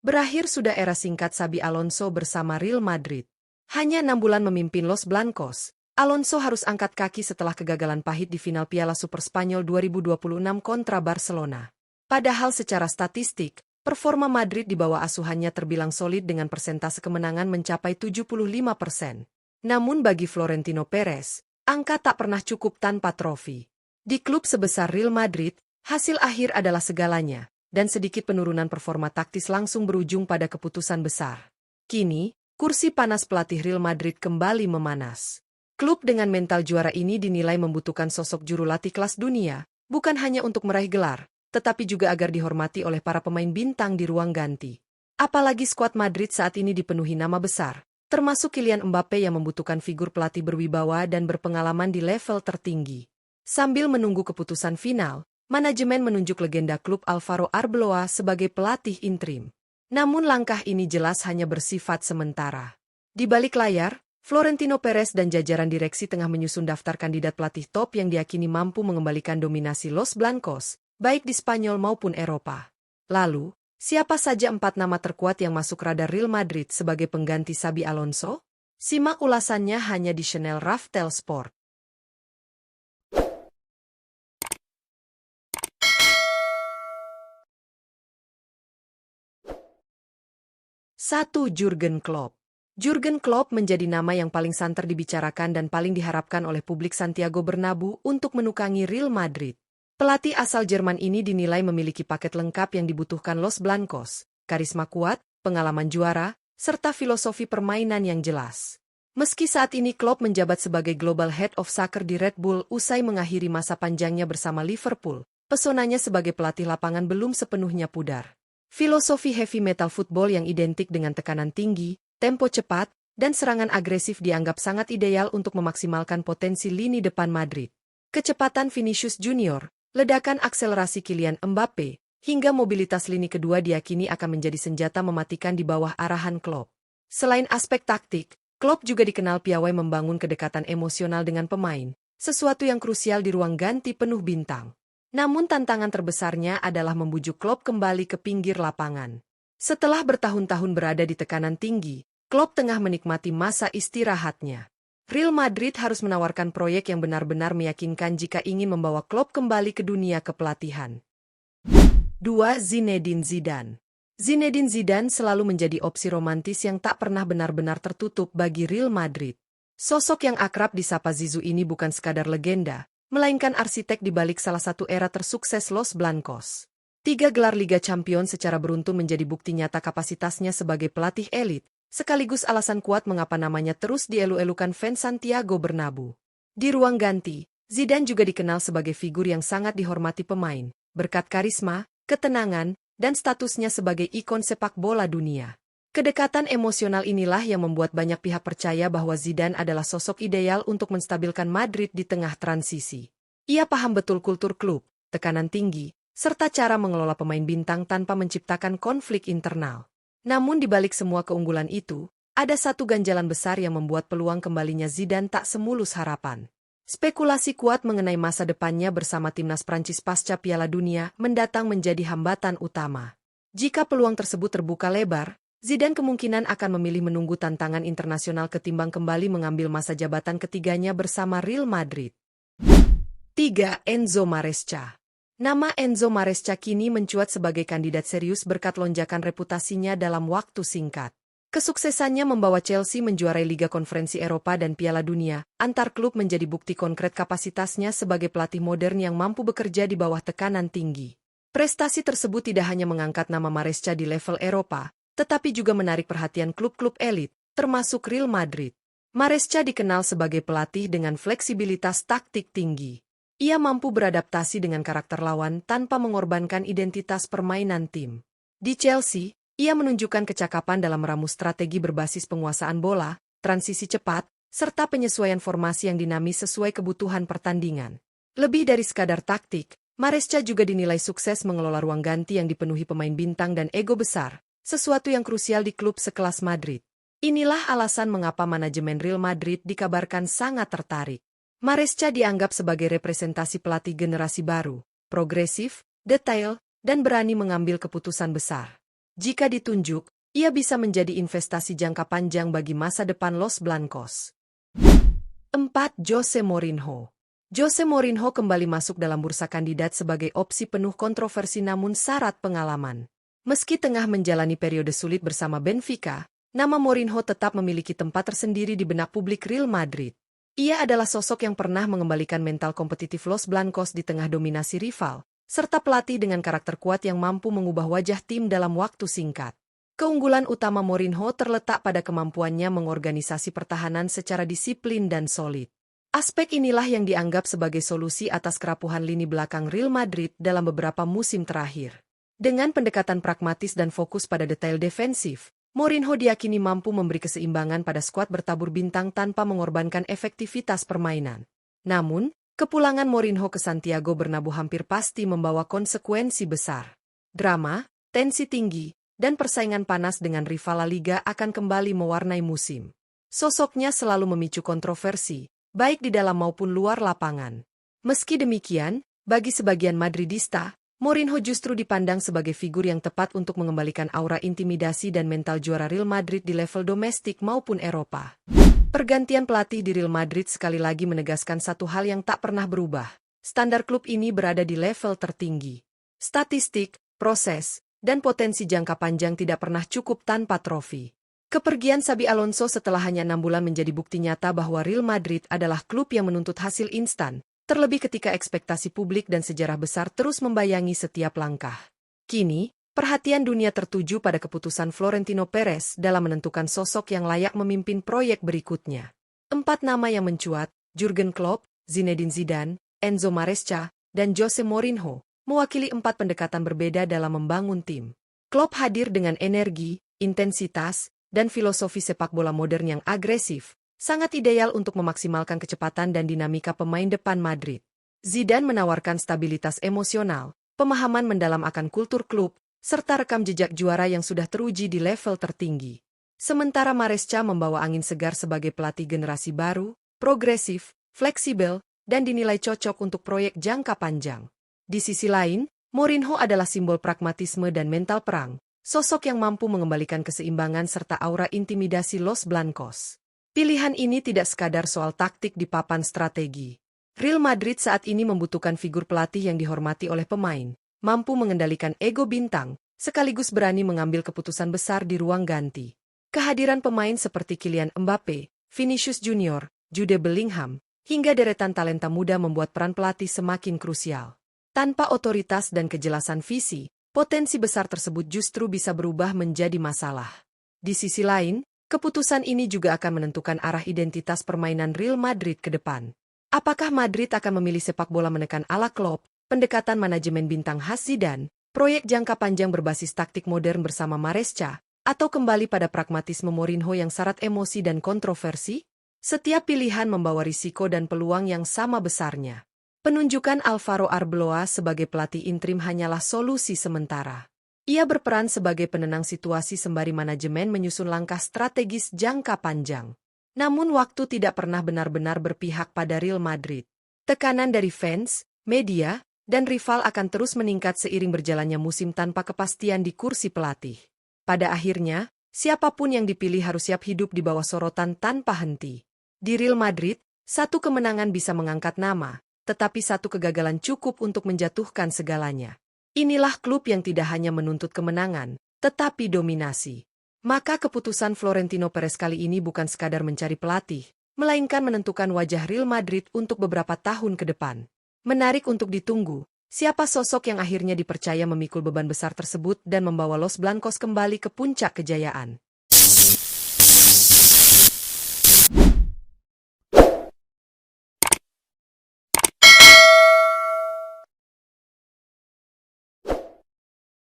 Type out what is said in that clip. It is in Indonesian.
Berakhir sudah era singkat Xabi Alonso bersama Real Madrid. Hanya 6 bulan memimpin Los Blancos, Alonso harus angkat kaki setelah kegagalan pahit di final Piala Super Spanyol 2026 kontra Barcelona. Padahal secara statistik, performa Madrid di bawah asuhannya terbilang solid dengan persentase kemenangan mencapai 75%. Namun bagi Florentino Perez, angka tak pernah cukup tanpa trofi. Di klub sebesar Real Madrid, hasil akhir adalah segalanya, dan sedikit penurunan performa taktis langsung berujung pada keputusan besar. Kini, kursi panas pelatih Real Madrid kembali memanas. Klub dengan mental juara ini dinilai membutuhkan sosok juru latih kelas dunia, bukan hanya untuk meraih gelar, tetapi juga agar dihormati oleh para pemain bintang di ruang ganti. Apalagi skuad Madrid saat ini dipenuhi nama besar, termasuk Kylian Mbappe yang membutuhkan figur pelatih berwibawa dan berpengalaman di level tertinggi. Sambil menunggu keputusan final, manajemen menunjuk legenda klub Alvaro Arbeloa sebagai pelatih interim. Namun langkah ini jelas hanya bersifat sementara. Di balik layar, Florentino Perez dan jajaran direksi tengah menyusun daftar kandidat pelatih top yang diyakini mampu mengembalikan dominasi Los Blancos, baik di Spanyol maupun Eropa. Lalu, siapa saja 4 nama terkuat yang masuk radar Real Madrid sebagai pengganti Xabi Alonso? Simak ulasannya hanya di channel Raftel Sport. 1. Jurgen Klopp. Jurgen Klopp menjadi nama yang paling santer dibicarakan dan paling diharapkan oleh publik Santiago Bernabeu untuk menukangi Real Madrid. Pelatih asal Jerman ini dinilai memiliki paket lengkap yang dibutuhkan Los Blancos, karisma kuat, pengalaman juara, serta filosofi permainan yang jelas. Meski saat ini Klopp menjabat sebagai Global Head of Soccer di Red Bull usai mengakhiri masa panjangnya bersama Liverpool, pesonanya sebagai pelatih lapangan belum sepenuhnya pudar. Filosofi heavy metal football yang identik dengan tekanan tinggi, tempo cepat, dan serangan agresif dianggap sangat ideal untuk memaksimalkan potensi lini depan Madrid. Kecepatan Vinicius Junior, ledakan akselerasi Kylian Mbappe, hingga mobilitas lini kedua diyakini akan menjadi senjata mematikan di bawah arahan Klopp. Selain aspek taktik, Klopp juga dikenal piawai membangun kedekatan emosional dengan pemain, sesuatu yang krusial di ruang ganti penuh bintang. Namun tantangan terbesarnya adalah membujuk Klopp kembali ke pinggir lapangan. Setelah bertahun-tahun berada di tekanan tinggi, Klopp tengah menikmati masa istirahatnya. Real Madrid harus menawarkan proyek yang benar-benar meyakinkan jika ingin membawa Klopp kembali ke dunia kepelatihan. 2. Zinedine Zidane. Zinedine Zidane selalu menjadi opsi romantis yang tak pernah benar-benar tertutup bagi Real Madrid. Sosok yang akrab disapa Zizou ini bukan sekadar legenda, melainkan arsitek di balik salah satu era tersukses Los Blancos. 3 gelar Liga Champions secara beruntun menjadi bukti nyata kapasitasnya sebagai pelatih elit, sekaligus alasan kuat mengapa namanya terus dielu-elukan fans Santiago Bernabeu. Di ruang ganti, Zidane juga dikenal sebagai figur yang sangat dihormati pemain, berkat karisma, ketenangan, dan statusnya sebagai ikon sepak bola dunia. Kedekatan emosional inilah yang membuat banyak pihak percaya bahwa Zidane adalah sosok ideal untuk menstabilkan Madrid di tengah transisi. Ia paham betul kultur klub, tekanan tinggi, serta cara mengelola pemain bintang tanpa menciptakan konflik internal. Namun di balik semua keunggulan itu, ada satu ganjalan besar yang membuat peluang kembalinya Zidane tak semulus harapan. Spekulasi kuat mengenai masa depannya bersama timnas Prancis pasca Piala Dunia mendatang menjadi hambatan utama. Jika peluang tersebut terbuka lebar, Zidane kemungkinan akan memilih menunggu tantangan internasional ketimbang kembali mengambil masa jabatan ketiganya bersama Real Madrid. 3. Enzo Maresca. Nama Enzo Maresca kini mencuat sebagai kandidat serius berkat lonjakan reputasinya dalam waktu singkat. Kesuksesannya membawa Chelsea menjuarai Liga Konferensi Eropa dan Piala Dunia, antar klub menjadi bukti konkret kapasitasnya sebagai pelatih modern yang mampu bekerja di bawah tekanan tinggi. Prestasi tersebut tidak hanya mengangkat nama Maresca di level Eropa, tetapi juga menarik perhatian klub-klub elit, termasuk Real Madrid. Maresca dikenal sebagai pelatih dengan fleksibilitas taktik tinggi. Ia mampu beradaptasi dengan karakter lawan tanpa mengorbankan identitas permainan tim. Di Chelsea, ia menunjukkan kecakapan dalam meramu strategi berbasis penguasaan bola, transisi cepat, serta penyesuaian formasi yang dinamis sesuai kebutuhan pertandingan. Lebih dari sekadar taktik, Maresca juga dinilai sukses mengelola ruang ganti yang dipenuhi pemain bintang dan ego besar, sesuatu yang krusial di klub sekelas Madrid. Inilah alasan mengapa manajemen Real Madrid dikabarkan sangat tertarik. Maresca dianggap sebagai representasi pelatih generasi baru, progresif, detail, dan berani mengambil keputusan besar. Jika ditunjuk, ia bisa menjadi investasi jangka panjang bagi masa depan Los Blancos. 4. Jose Mourinho. Jose Mourinho kembali masuk dalam bursa kandidat sebagai opsi penuh kontroversi namun syarat pengalaman. Meski tengah menjalani periode sulit bersama Benfica, nama Mourinho tetap memiliki tempat tersendiri di benak publik Real Madrid. Ia adalah sosok yang pernah mengembalikan mental kompetitif Los Blancos di tengah dominasi rival, serta pelatih dengan karakter kuat yang mampu mengubah wajah tim dalam waktu singkat. Keunggulan utama Mourinho terletak pada kemampuannya mengorganisasi pertahanan secara disiplin dan solid. Aspek inilah yang dianggap sebagai solusi atas kerapuhan lini belakang Real Madrid dalam beberapa musim terakhir. Dengan pendekatan pragmatis dan fokus pada detail defensif, Mourinho diyakini mampu memberi keseimbangan pada skuad bertabur bintang tanpa mengorbankan efektivitas permainan. Namun, kepulangan Mourinho ke Santiago Bernabeu hampir pasti membawa konsekuensi besar. Drama, tensi tinggi, dan persaingan panas dengan rival La Liga akan kembali mewarnai musim. Sosoknya selalu memicu kontroversi, baik di dalam maupun luar lapangan. Meski demikian, bagi sebagian Madridista, Mourinho justru dipandang sebagai figur yang tepat untuk mengembalikan aura intimidasi dan mental juara Real Madrid di level domestik maupun Eropa. Pergantian pelatih di Real Madrid sekali lagi menegaskan satu hal yang tak pernah berubah. Standar klub ini berada di level tertinggi. Statistik, proses, dan potensi jangka panjang tidak pernah cukup tanpa trofi. Kepergian Xabi Alonso setelah hanya 6 bulan menjadi bukti nyata bahwa Real Madrid adalah klub yang menuntut hasil instan, terlebih ketika ekspektasi publik dan sejarah besar terus membayangi setiap langkah. Kini, perhatian dunia tertuju pada keputusan Florentino Perez dalam menentukan sosok yang layak memimpin proyek berikutnya. 4 nama yang mencuat, Jurgen Klopp, Zinedine Zidane, Enzo Maresca, dan Jose Mourinho, mewakili 4 pendekatan berbeda dalam membangun tim. Klopp hadir dengan energi, intensitas, dan filosofi sepak bola modern yang agresif, sangat ideal untuk memaksimalkan kecepatan dan dinamika pemain depan Madrid. Zidane menawarkan stabilitas emosional, pemahaman mendalam akan kultur klub, serta rekam jejak juara yang sudah teruji di level tertinggi. Sementara Maresca membawa angin segar sebagai pelatih generasi baru, progresif, fleksibel, dan dinilai cocok untuk proyek jangka panjang. Di sisi lain, Mourinho adalah simbol pragmatisme dan mental perang, sosok yang mampu mengembalikan keseimbangan serta aura intimidasi Los Blancos. Pilihan ini tidak sekadar soal taktik di papan strategi. Real Madrid saat ini membutuhkan figur pelatih yang dihormati oleh pemain, mampu mengendalikan ego bintang, sekaligus berani mengambil keputusan besar di ruang ganti. Kehadiran pemain seperti Kylian Mbappe, Vinicius Junior, Jude Bellingham, hingga deretan talenta muda membuat peran pelatih semakin krusial. Tanpa otoritas dan kejelasan visi, potensi besar tersebut justru bisa berubah menjadi masalah. Di sisi lain, keputusan ini juga akan menentukan arah identitas permainan Real Madrid ke depan. Apakah Madrid akan memilih sepak bola menekan ala Klopp, pendekatan manajemen bintang khas Zidane, proyek jangka panjang berbasis taktik modern bersama Maresca, atau kembali pada pragmatisme Mourinho yang syarat emosi dan kontroversi? Setiap pilihan membawa risiko dan peluang yang sama besarnya. Penunjukan Alvaro Arbeloa sebagai pelatih interim hanyalah solusi sementara. Ia berperan sebagai penenang situasi sembari manajemen menyusun langkah strategis jangka panjang. Namun waktu tidak pernah benar-benar berpihak pada Real Madrid. Tekanan dari fans, media, dan rival akan terus meningkat seiring berjalannya musim tanpa kepastian di kursi pelatih. Pada akhirnya, siapapun yang dipilih harus siap hidup di bawah sorotan tanpa henti. Di Real Madrid, satu kemenangan bisa mengangkat nama, tetapi satu kegagalan cukup untuk menjatuhkan segalanya. Inilah klub yang tidak hanya menuntut kemenangan, tetapi dominasi. Maka keputusan Florentino Perez kali ini bukan sekadar mencari pelatih, melainkan menentukan wajah Real Madrid untuk beberapa tahun ke depan. Menarik untuk ditunggu, siapa sosok yang akhirnya dipercaya memikul beban besar tersebut dan membawa Los Blancos kembali ke puncak kejayaan.